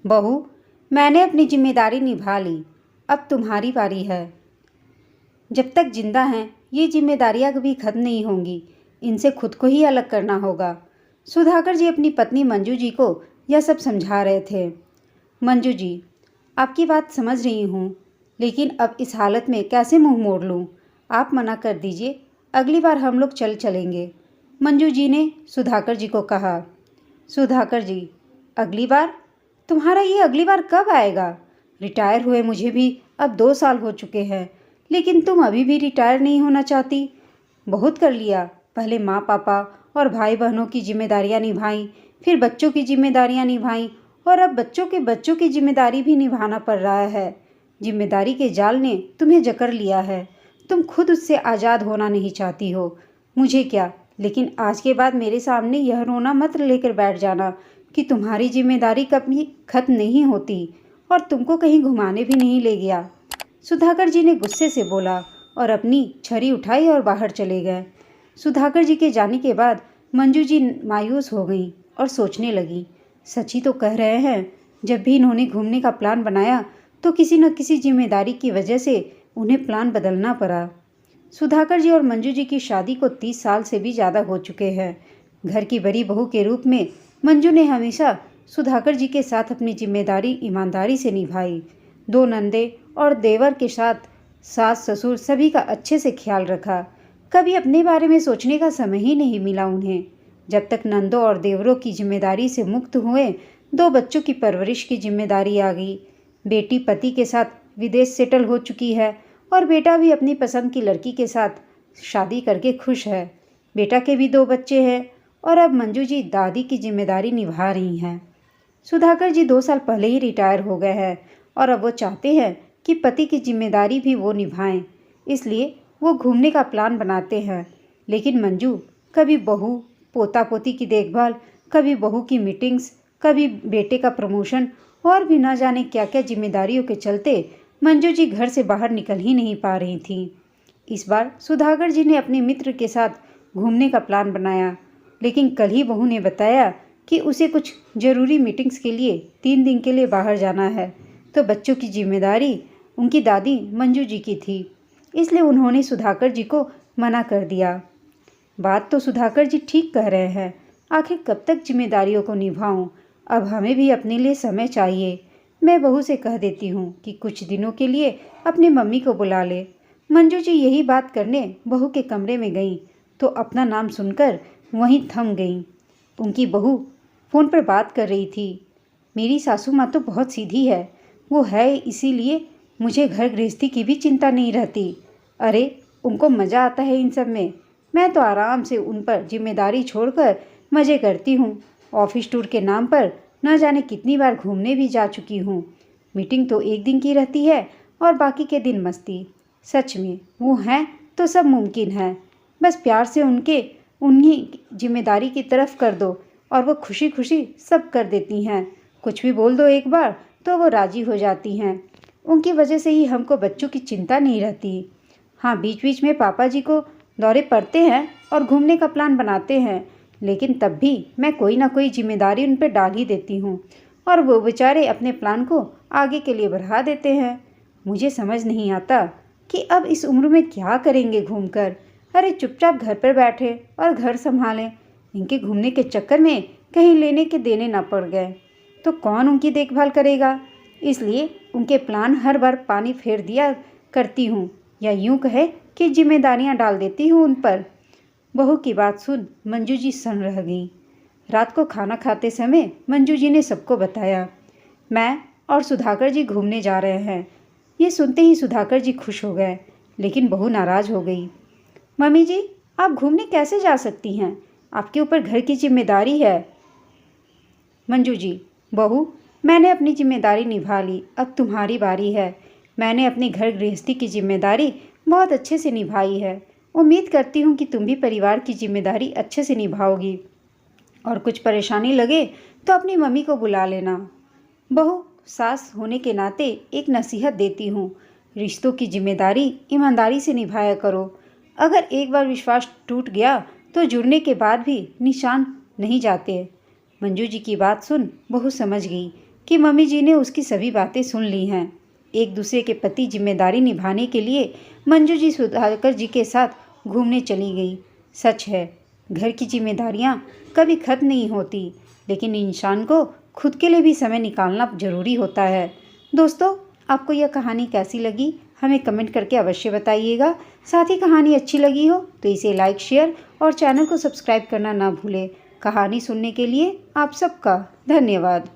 बहू, मैंने अपनी जिम्मेदारी निभा ली, अब तुम्हारी बारी है। जब तक जिंदा हैं ये जिम्मेदारियां कभी खत्म नहीं होंगी, इनसे खुद को ही अलग करना होगा। सुधाकर जी अपनी पत्नी मंजू जी को यह सब समझा रहे थे। मंजू जी, आपकी बात समझ रही हूँ, लेकिन अब इस हालत में कैसे मुंह मोड़ लूँ? आप मना कर दीजिए, अगली बार हम लोग चलेंगे। मंजू जी ने सुधाकर जी को कहा। सुधाकर जी, अगली बार? तुम्हारा ये अगली बार कब आएगा? रिटायर हुए मुझे भी अब 2 साल हो चुके हैं, लेकिन तुम अभी भी रिटायर नहीं होना चाहती। बहुत कर लिया, पहले माँ पापा और भाई बहनों की जिम्मेदारियाँ निभाई, फिर बच्चों की जिम्मेदारियाँ निभाई, और अब बच्चों की जिम्मेदारी भी निभाना पड़ रहा है। जिम्मेदारी के जाल ने तुम्हें जकड़ लिया है, तुम खुद उससे आज़ाद होना नहीं चाहती हो। मुझे क्या, लेकिन आज के बाद मेरे सामने यह रोना मत लेकर बैठ जाना कि तुम्हारी जिम्मेदारी कभी खत्म नहीं होती और तुमको कहीं घुमाने भी नहीं ले गया। सुधाकर जी ने गुस्से से बोला और अपनी छड़ी उठाई और बाहर चले गए। सुधाकर जी के जाने के बाद मंजू जी मायूस हो गई और सोचने लगी, सची तो कह रहे हैं, जब भी इन्होंने घूमने का प्लान बनाया तो किसी न किसी जिम्मेदारी की वजह से उन्हें प्लान बदलना पड़ा। सुधाकर जी और मंजू जी की शादी को 30 साल से भी ज़्यादा हो चुके हैं। घर की बड़ी बहू के रूप में मंजू ने हमेशा सुधाकर जी के साथ अपनी जिम्मेदारी ईमानदारी से निभाई। 2 नंदे और देवर के साथ सास ससुर सभी का अच्छे से ख्याल रखा। कभी अपने बारे में सोचने का समय ही नहीं मिला उन्हें। जब तक नंदों और देवरों की जिम्मेदारी से मुक्त हुए, 2 बच्चों की परवरिश की जिम्मेदारी आ गई। बेटी पति के साथ विदेश सेटल हो चुकी है और बेटा भी अपनी पसंद की लड़की के साथ शादी करके खुश है। बेटा के भी 2 बच्चे हैं और अब मंजू जी दादी की जिम्मेदारी निभा रही हैं। सुधाकर जी 2 साल पहले ही रिटायर हो गए हैं और अब वो चाहते हैं कि पति की जिम्मेदारी भी वो निभाएं, इसलिए वो घूमने का प्लान बनाते हैं। लेकिन मंजू कभी बहू पोता पोती की देखभाल, कभी बहू की मीटिंग्स, कभी बेटे का प्रमोशन और भी ना जाने क्या क्या जिम्मेदारियों के चलते मंजू जी घर से बाहर निकल ही नहीं पा रही थी। इस बार सुधाकर जी ने अपने मित्र के साथ घूमने का प्लान बनाया, लेकिन कल ही बहू ने बताया कि उसे कुछ ज़रूरी मीटिंग्स के लिए 3 दिन के लिए बाहर जाना है, तो बच्चों की जिम्मेदारी उनकी दादी मंजू जी की थी, इसलिए उन्होंने सुधाकर जी को मना कर दिया। बात तो सुधाकर जी ठीक कह रहे हैं, आखिर कब तक जिम्मेदारियों को निभाऊं? अब हमें भी अपने लिए समय चाहिए। मैं बहू से कह देती हूँ कि कुछ दिनों के लिए अपनी मम्मी को बुला ले। मंजू जी यही बात करने बहू के कमरे में गईं तो अपना नाम सुनकर वहीं थम गईं। उनकी बहू फ़ोन पर बात कर रही थी। मेरी सासू माँ तो बहुत सीधी है, वो है इसीलिए मुझे घर गृहस्थी की भी चिंता नहीं रहती। अरे, उनको मज़ा आता है इन सब में, मैं तो आराम से उन पर जिम्मेदारी छोड़कर मज़े करती हूँ। ऑफिस टूर के नाम पर न जाने कितनी बार घूमने भी जा चुकी हूँ। मीटिंग तो 1 दिन की रहती है और बाकी के दिन मस्ती। सच में वो हैं तो सब मुमकिन है, बस प्यार से उन्हीं जिम्मेदारी की तरफ कर दो और वो खुशी खुशी सब कर देती हैं। कुछ भी बोल दो एक बार तो वो राजी हो जाती हैं। उनकी वजह से ही हमको बच्चों की चिंता नहीं रहती। हाँ, बीच बीच में पापा जी को दौरे पड़ते हैं और घूमने का प्लान बनाते हैं, लेकिन तब भी मैं कोई ना कोई जिम्मेदारी उन पर डाल ही देती हूँ और वो बेचारे अपने प्लान को आगे के लिए बढ़ा देते हैं। मुझे समझ नहीं आता कि अब इस उम्र में क्या करेंगे घूमकर। अरे, चुपचाप घर पर बैठे और घर संभालें। इनके घूमने के चक्कर में कहीं लेने के देने ना पड़ गए तो कौन उनकी देखभाल करेगा? इसलिए उनके प्लान हर बार पानी फेर दिया करती हूँ, या यूँ कहे कि जिम्मेदारियाँ डाल देती हूँ उन पर। बहू की बात सुन मंजू जी सन्न रह गई। रात को खाना खाते समय मंजू जी ने सबको बताया, मैं और सुधाकर जी घूमने जा रहे हैं। ये सुनते ही सुधाकर जी खुश हो गए, लेकिन बहू नाराज़ हो गई। मम्मी जी, आप घूमने कैसे जा सकती हैं? आपके ऊपर घर की जिम्मेदारी है। मंजू जी, बहू, मैंने अपनी जिम्मेदारी निभा ली, अब तुम्हारी बारी है। मैंने अपनी घर गृहस्थी की जिम्मेदारी बहुत अच्छे से निभाई है। उम्मीद करती हूँ कि तुम भी परिवार की जिम्मेदारी अच्छे से निभाओगी और कुछ परेशानी लगे तो अपनी मम्मी को बुला लेना। बहू, सास होने के नाते एक नसीहत देती हूँ, रिश्तों की जिम्मेदारी ईमानदारी से निभाया करो। अगर एक बार विश्वास टूट गया तो जुड़ने के बाद भी निशान नहीं जाते। मंजू जी की बात सुन बहू समझ गई कि मम्मी जी ने उसकी सभी बातें सुन ली हैं। एक दूसरे के प्रति जिम्मेदारी निभाने के लिए मंजू जी सुधाकर जी के साथ घूमने चली गई। सच है, घर की जिम्मेदारियां कभी खत्म नहीं होती, लेकिन इंसान को खुद के लिए भी समय निकालना ज़रूरी होता है। दोस्तों, आपको यह कहानी कैसी लगी हमें कमेंट करके अवश्य बताइएगा। साथ ही कहानी अच्छी लगी हो तो इसे लाइक, शेयर और चैनल को सब्सक्राइब करना ना भूलें। कहानी सुनने के लिए आप सबका धन्यवाद।